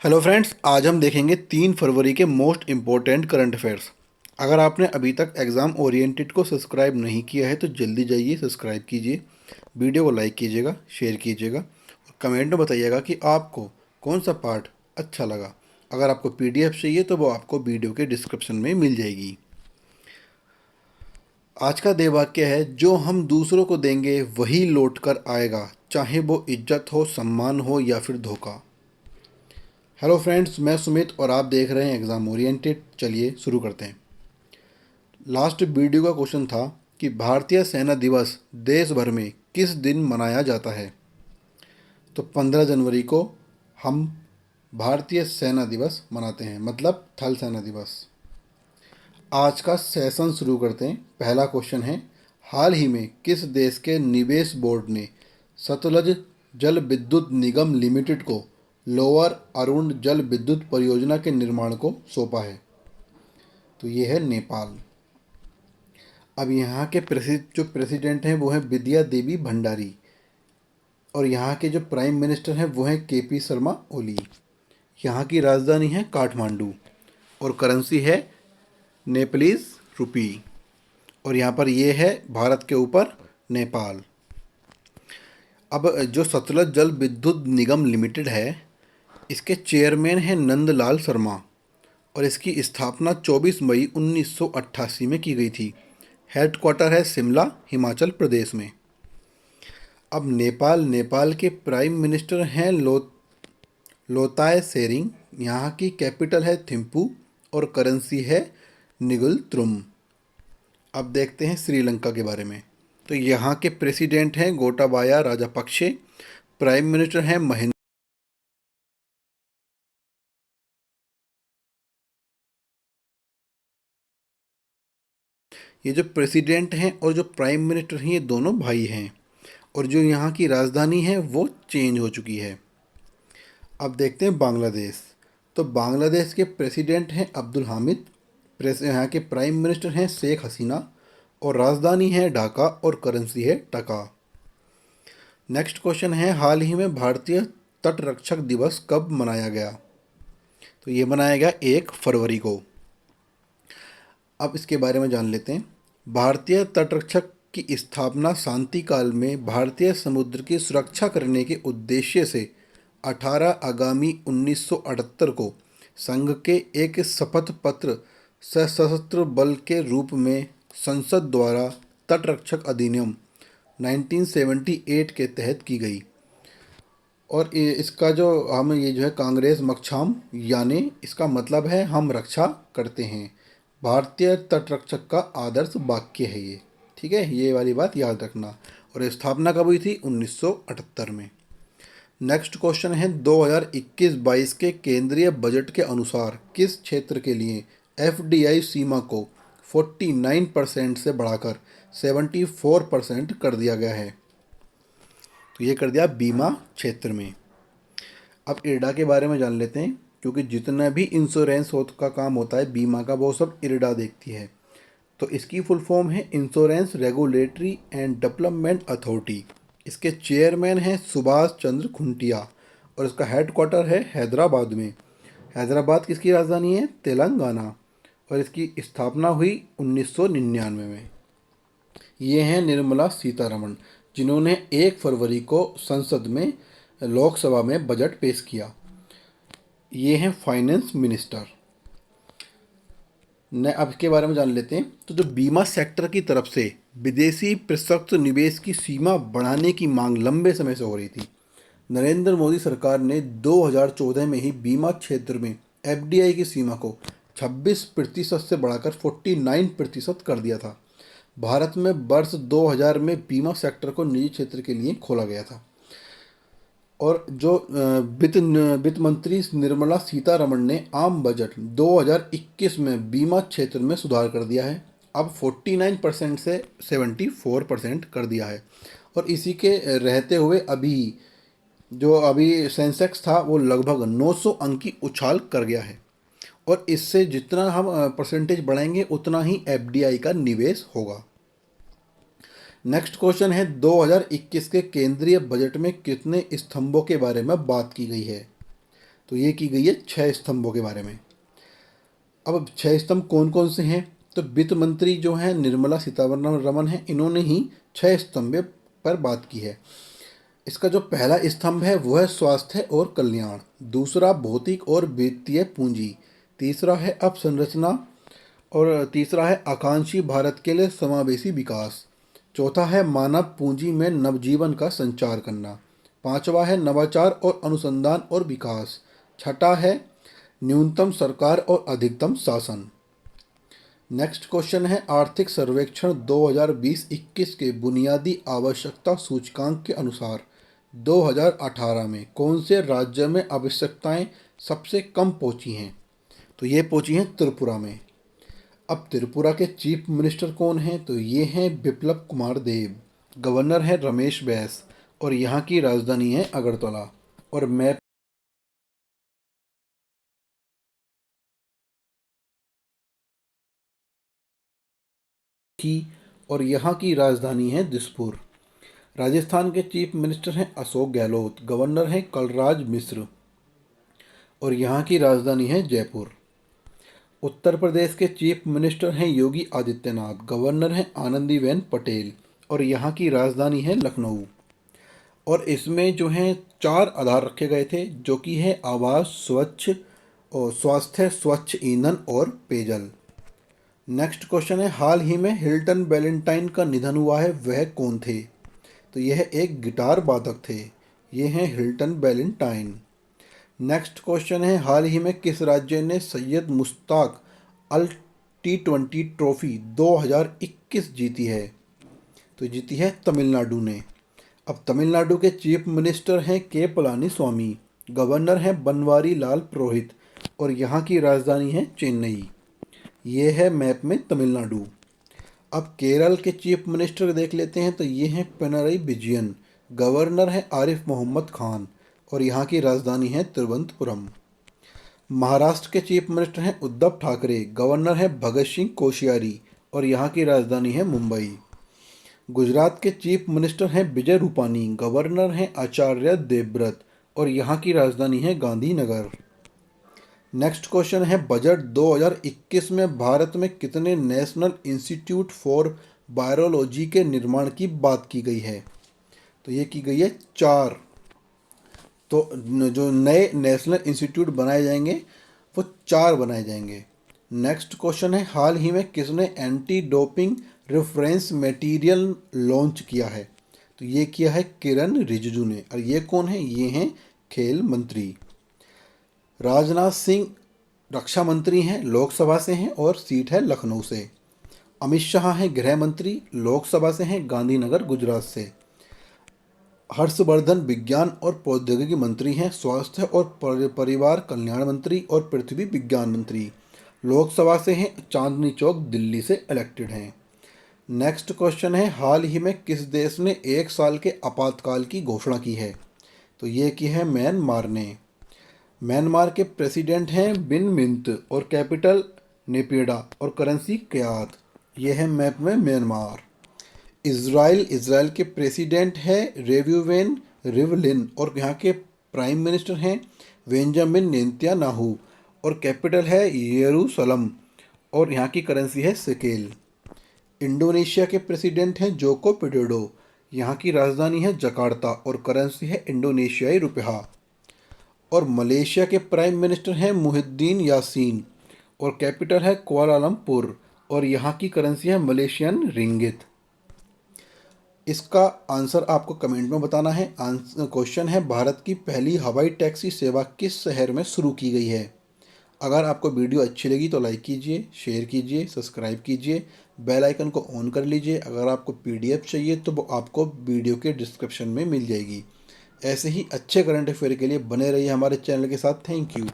Hello friends, आज हम देखेंगे 3 फरवरी के मोस्ट इम्पोर्टेंट करंट अफेयर्स। अगर आपने अभी तक एग्ज़ाम ओरिएंटेड को सब्सक्राइब नहीं किया है तो जल्दी जाइए सब्सक्राइब कीजिए। वीडियो को लाइक कीजिएगा, शेयर कीजिएगा और कमेंट में बताइएगा कि आपको कौन सा पार्ट अच्छा लगा। अगर आपको पीडीएफ चाहिए तो वो आपको वीडियो के डिस्क्रिप्शन में मिल जाएगी। आज का देव वाक्य है, जो हम दूसरों को देंगे वही लौट कर आएगा, चाहे वो इज्जत हो, सम्मान हो या फिर धोखा। हेलो फ्रेंड्स, मैं सुमित और आप देख रहे हैं एग्ज़ाम ओरिएंटेड। चलिए शुरू करते हैं। लास्ट वीडियो का क्वेश्चन था कि भारतीय सेना दिवस देश भर में किस दिन मनाया जाता है। तो 15 जनवरी को हम भारतीय सेना दिवस मनाते हैं, मतलब थल सेना दिवस। आज का सेशन शुरू करते हैं। पहला क्वेश्चन है, हाल ही में किस देश के निवेश बोर्ड ने सतलज जल विद्युत निगम लिमिटेड को लोअर अरुण जल विद्युत परियोजना के निर्माण को सौंपा है। तो ये है नेपाल। अब यहाँ के जो प्रेसिडेंट हैं वो हैं विद्या देवी भंडारी और यहाँ के जो प्राइम मिनिस्टर हैं वो हैं केपी शर्मा ओली। यहाँ की राजधानी है काठमांडू और करेंसी है नेपालीज रुपी। और यहाँ पर ये है भारत के ऊपर नेपाल। अब जो सतलज जल विद्युत निगम लिमिटेड है, इसके चेयरमैन हैं नंदलाल शर्मा और इसकी स्थापना 24 मई 1988 में की गई थी। हेडक्वार्टर है शिमला, हिमाचल प्रदेश में। अब नेपाल के प्राइम मिनिस्टर हैं लोताय सेरिंग। यहाँ की कैपिटल है थिम्पू और करेंसी है निगुल त्रुम। अब देखते हैं श्रीलंका के बारे में। तो यहाँ के प्रेसिडेंट हैं गोटाबाया राजापक्षे। प्राइम मिनिस्टर हैं महेंद्र। ये जो प्रेसिडेंट हैं और जो प्राइम मिनिस्टर हैं ये दोनों भाई हैं और जो यहाँ की राजधानी है वो चेंज हो चुकी है। अब देखते हैं बांग्लादेश। तो बांग्लादेश के प्रेसिडेंट हैं अब्दुल हामिद। यहाँ के प्राइम मिनिस्टर हैं शेख हसीना और राजधानी है ढाका और करेंसी है टका। नेक्स्ट क्वेश्चन है, हाल ही में भारतीय तटरक्षक दिवस कब मनाया गया। तो ये मनाया गया 1 फरवरी को। अब इसके बारे में जान लेते हैं। भारतीय तटरक्षक की स्थापना शांति काल में भारतीय समुद्र की सुरक्षा करने के उद्देश्य से 18 आगामी 1978 को संघ के एक शपथ पत्र सशस्त्र बल के रूप में संसद द्वारा तटरक्षक अधिनियम 1978 के तहत की गई। और इसका जो हम ये जो है कांग्रेस मक्षाम, यानी इसका मतलब है हम रक्षा करते हैं। भारतीय तटरक्षक का आदर्श वाक्य है ये। ठीक है, ये वाली बात याद रखना। और स्थापना कब हुई थी? 1978 में। नेक्स्ट क्वेश्चन है, 2021-22 के केंद्रीय बजट के अनुसार किस क्षेत्र के लिए एफडीआई सीमा को 49% से बढ़ाकर 74% कर दिया गया है। तो ये कर दिया बीमा क्षेत्र में। अब इरडा के बारे में जान लेते हैं, क्योंकि जितना भी इंश्योरेंस का काम होता है बीमा का, वो सब इरडा देखती है। तो इसकी फुल फॉर्म है insurance regulatory and development authority. इसके चेयरमैन हैं सुभाष चंद्र खुंटिया और इसका हेडक्वार्टर है हैदराबाद में। हैदराबाद किसकी राजधानी है? तेलंगाना। और इसकी स्थापना हुई 1999 में। ये हैं निर्मला सीतारमण, जिन्होंने 1 फरवरी को संसद में लोकसभा में बजट पेश किया। ये हैं फाइनेंस मिनिस्टर। न अब के बारे में जान लेते हैं। तो जो बीमा सेक्टर की तरफ से विदेशी प्रत्यक्ष निवेश की सीमा बढ़ाने की मांग लंबे समय से हो रही थी। नरेंद्र मोदी सरकार ने 2014 में ही बीमा क्षेत्र में एफडीआई की सीमा को 26% से बढ़ाकर 49% कर दिया था। भारत में वर्ष 2000 में बीमा सेक्टर को निजी क्षेत्र के लिए खोला गया था। और जो वित्त मंत्री निर्मला सीतारमण ने आम बजट 2021 में बीमा क्षेत्र में सुधार कर दिया है। अब 49% से 74% कर दिया है। और इसी के रहते हुए अभी सेंसेक्स था वो लगभग 900 अंक की उछाल कर गया है। और इससे जितना हम परसेंटेज बढ़ाएंगे उतना ही एफडीआई का निवेश होगा। नेक्स्ट क्वेश्चन है, 2021 के केंद्रीय बजट में कितने स्तंभों के बारे में बात की गई है। तो ये की गई है 6 स्तंभों के बारे में। अब 6 स्तंभ कौन कौन से हैं? तो वित्त मंत्री जो हैं निर्मला सीतारमन हैं, इन्होंने ही 6 स्तंभ पर बात की है। इसका जो पहला स्तंभ है वो है स्वास्थ्य और कल्याण, दूसरा भौतिक और वित्तीय पूंजी, तीसरा है अवसंरचना और तीसरा है आकांक्षी भारत के लिए समावेशी विकास, चौथा है मानव पूंजी में नवजीवन का संचार करना, पांचवा है नवाचार और अनुसंधान और विकास, छठा है न्यूनतम सरकार और अधिकतम शासन। नेक्स्ट क्वेश्चन है आर्थिक सर्वेक्षण 2020-21 के बुनियादी आवश्यकता सूचकांक के अनुसार 2018 में कौन से राज्य में आवश्यकताएं सबसे कम पहुंची हैं? तो ये पहुंची हैं त्रिपुरा में। अब त्रिपुरा के चीफ मिनिस्टर कौन हैं? तो ये हैं बिप्लब कुमार देब, गवर्नर हैं रमेश बैस और यहाँ की राजधानी है अगरतला। और मैप की और यहाँ की राजधानी है दिसपुर। राजस्थान के चीफ मिनिस्टर हैं अशोक गहलोत, गवर्नर हैं कलराज मिश्र और यहाँ की राजधानी है जयपुर। उत्तर प्रदेश के चीफ मिनिस्टर हैं योगी आदित्यनाथ, गवर्नर हैं आनंदीबेन पटेल और यहाँ की राजधानी है लखनऊ। और इसमें जो हैं 4 आधार रखे गए थे, जो कि है आवास, स्वच्छ और स्वास्थ्य, स्वच्छ ईंधन और पेयजल। नेक्स्ट क्वेश्चन है हाल ही में हिल्टन वैलेंटाइन का निधन हुआ है, वह कौन थे? तो यह एक गिटार वादक थे, ये हैं हिल्टन वैलेंटाइन। नेक्स्ट क्वेश्चन है हाल ही में किस राज्य ने सैयद मुश्ताक अल T20 ट्रॉफी 2021 जीती है? तो जीती है तमिलनाडु ने। अब तमिलनाडु के चीफ मिनिस्टर हैं के पलानी स्वामी, गवर्नर हैं बनवारी लाल पुरोहित और यहाँ की राजधानी है चेन्नई। ये है मैप में तमिलनाडु। अब केरल के चीफ मिनिस्टर देख लेते हैं, तो ये हैं पिनरई विजयन, गवर्नर हैं आरिफ मोहम्मद खान और यहाँ की राजधानी है तिरुवनंतपुरम। महाराष्ट्र के चीफ मिनिस्टर हैं उद्धव ठाकरे, गवर्नर हैं भगत सिंह कोश्यारी और यहाँ की राजधानी है मुंबई। गुजरात के चीफ मिनिस्टर हैं विजय रूपानी, गवर्नर हैं आचार्य देवव्रत और यहाँ की राजधानी है गांधीनगर। नेक्स्ट क्वेश्चन है बजट 2021 में भारत में कितने नेशनल इंस्टीट्यूट फॉर वायरोलॉजी के निर्माण की बात की गई है? तो ये की गई है 4। तो जो नए नेशनल इंस्टीट्यूट बनाए जाएंगे वो 4 बनाए जाएंगे। नेक्स्ट क्वेश्चन है हाल ही में किसने anti doping reference material launch किया है? तो ये किया है किरण रिजिजू ने। और ये कौन है? ये हैं खेल मंत्री। राजनाथ सिंह रक्षा मंत्री हैं, लोकसभा से हैं और सीट है लखनऊ से। अमित शाह हैं गृह मंत्री, लोकसभा से हैं, गांधीनगर गुजरात से। हर्षवर्धन विज्ञान और प्रौद्योगिकी मंत्री हैं, स्वास्थ्य और परिवार कल्याण मंत्री और पृथ्वी विज्ञान मंत्री, लोकसभा से हैं, चांदनी चौक दिल्ली से इलेक्टेड हैं। नेक्स्ट क्वेश्चन है हाल ही में किस देश ने 1 साल के आपातकाल की घोषणा की है? तो ये की है म्यांमार ने। म्यांमार के प्रेसिडेंट हैं बिन मिंत और कैपिटल नेपिडा और करेंसी क्यात। ये है मैप में म्यांमार। इज़राइल के प्रेसिडेंट है रेव्युवेन रिवलिन और यहाँ के प्राइम मिनिस्टर हैं बेंजामिन नेतन्याहू और कैपिटल है यरूशलम और यहाँ की करेंसी है शेकेल। इंडोनेशिया के प्रेसिडेंट हैं जोको विडोडो, यहाँ की राजधानी है जकार्ता और करेंसी है इंडोनेशियाई रुपया। और मलेशिया के प्राइम मिनिस्टर हैं मुहिद्दीन यासीन और कैपिटल है कुआलालंपुर और यहाँ की करेंसी है मलेशियन रिंगित। इसका आंसर आपको कमेंट में बताना है। क्वेश्चन है भारत की पहली हवाई टैक्सी सेवा किस शहर में शुरू की गई है? अगर आपको वीडियो अच्छी लगी तो लाइक कीजिए, शेयर कीजिए, सब्सक्राइब कीजिए, बेल आइकन को ऑन कर लीजिए। अगर आपको PDF चाहिए तो वो आपको वीडियो के डिस्क्रिप्शन में मिल जाएगी। ऐसे ही अच्छे करंट अफेयर के लिए बने रहिए हमारे चैनल के साथ। Thank you.